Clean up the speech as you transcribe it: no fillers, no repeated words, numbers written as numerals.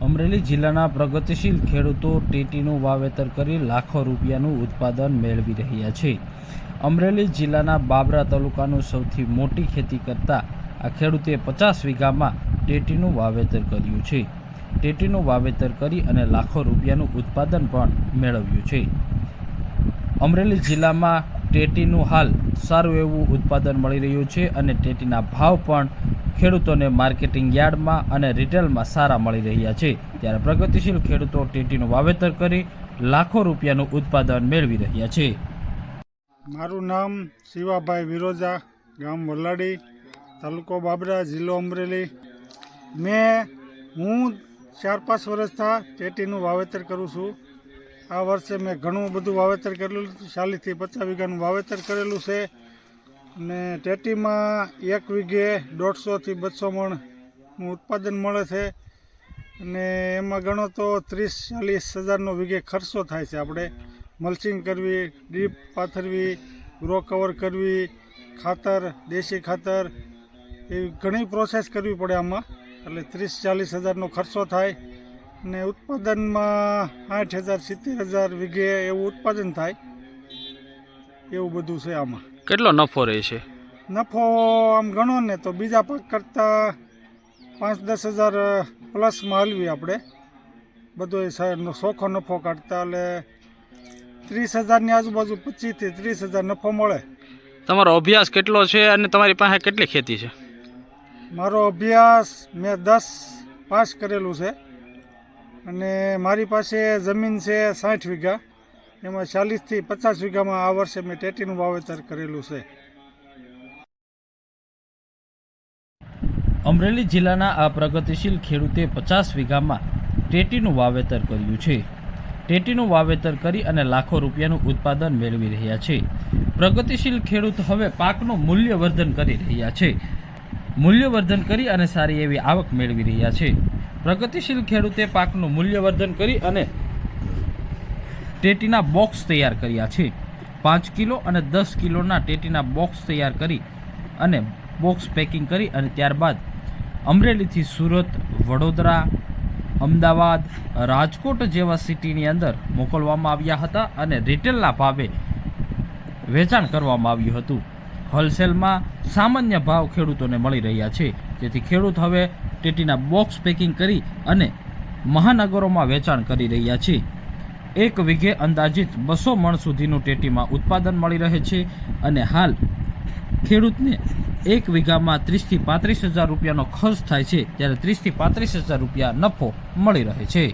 અમરેલી જિલ્લાના પ્રગતિશીલ ખેડૂતો ટેટીનું વાવેતર કરી લાખો રૂપિયાનું ઉત્પાદન મેળવી રહ્યા છે। અમરેલી જિલ્લાના બાબરા તાલુકાનું સૌથી મોટી ખેતી કરતા આ ખેડૂતે 50 વીઘામાં ટેટીનું વાવેતર કર્યું છે। ટેટીનું વાવેતર કરી અને લાખો રૂપિયાનું ઉત્પાદન પણ મેળવ્યું છે। અમરેલી જિલ્લામાં ટેટીનું હાલ સારું એવું ઉત્પાદન મળી રહ્યું છે અને ટેટીના ભાવ પણ ખેડૂતોને માર્કેટિંગ યાર્ડમાં અને રિટેલમાં સારા મળી રહ્યા છે। ત્યારે પ્રગતિશીલ ખેડૂતો ટેટીનું વાવેતર કરી લાખો રૂપિયાનું ઉત્પાદન મેળવી રહ્યા છે। મારું નામ શિવાભાઈ વિરોજા, ગામ વલાડી, તાલુકો બાબરા, જિલ્લો અમરેલી। હું 4-5 વર્ષથી ટેટીનું વાવેતર કરું છું। આ વર્ષે મેં ઘણું બધું વાવેતર કરેલું, 40 થી 50 વીઘાનું વાવેતર કરેલું છે અને ટેટીમાં 1 વીઘે 150 થી 200 મણનું ઉત્પાદન મળે છે અને એમાં ગણો તો 30-40 હજારનો વીઘે ખર્ચો થાય છે। આપણે મલ્ચિંગ કરવી, ડીપ પાથરવી, ગ્રો કવર કરવી, ખાતર, દેશી ખાતર, એવી ઘણી પ્રોસેસ કરવી પડે આમાં, એટલે 30-40 હજારનો ખર્ચો થાય અને ઉત્પાદનમાં 60,000-70,000 વીઘે એવું ઉત્પાદન થાય, એવું બધું છે આમાં। કેટલો નફો રહે છે? નફો આમ ગણો ને તો બીજા પાક કરતાં 5-10 હજાર પ્લસમાં હલવી આપણે, બધો ચોખ્ખો નફો કાઢતા, એટલે 30,000ની આજુબાજુ 25 થી 30,000 નફો મળે। તમારો અભ્યાસ કેટલો છે અને તમારી પાસે કેટલી ખેતી છે? મારો અભ્યાસ મેં 10 પાસ કરેલું છે અને મારી પાસે જમીન છે 60 વીઘા, એમાં 40 થી 50 વીઘામાં આ વર્ષે મેં ટેટીનું વાવેતર કરેલું છે। અમરેલી જિલ્લાના આ પ્રગતિશીલ ખેડૂતે 50 વીઘામાં ટેટીનું વાવેતર કર્યું છે। ટેટીનું વાવેતર કરી અને લાખો રૂપિયાનું ઉત્પાદન મેળવી રહ્યા છે। પ્રગતિશીલ ખેડૂત હવે પાકનું મૂલ્યવર્ધન કરી રહ્યા છે। મૂલ્યવર્ધન કરી અને સારી એવી આવક મેળવી રહ્યા છે। પ્રગતિશીલ ખેડૂતે પાકનું મૂલ્યવર્ધન કરી અને ટેટીના બોક્સ તૈયાર કર્યા છે। 5 કિલો અને 10 કિલોના ટેટીના બોક્સ તૈયાર કરી અને બોક્સ પેકિંગ કરી અને ત્યારબાદ અમરેલીથી સુરત, વડોદરા, અમદાવાદ, રાજકોટ જેવા સિટીની અંદર મોકલવામાં આવ્યા હતા અને રિટેલના ભાવે વેચાણ કરવામાં આવ્યું હતું। હોલસેલમાં સામાન્ય ભાવ ખેડૂતોને મળી રહ્યા છે, જેથી ખેડૂત હવે ટેટીના બોક્સ પેકિંગ કરી અને મહાનગરોમાં વેચાણ કરી રહ્યા છે। 1 વીઘે અંદાજિત 200 મણ સુધીનું ટેટીમાં ઉત્પાદન મળી રહે છે અને હાલ ખેડૂતને 1 વીઘામાં 30 થી 35 હજાર રૂપિયાનો ખર્ચ થાય છે, જ્યારે 30 થી 35 હજાર રૂપિયા નફો મળી રહે છે।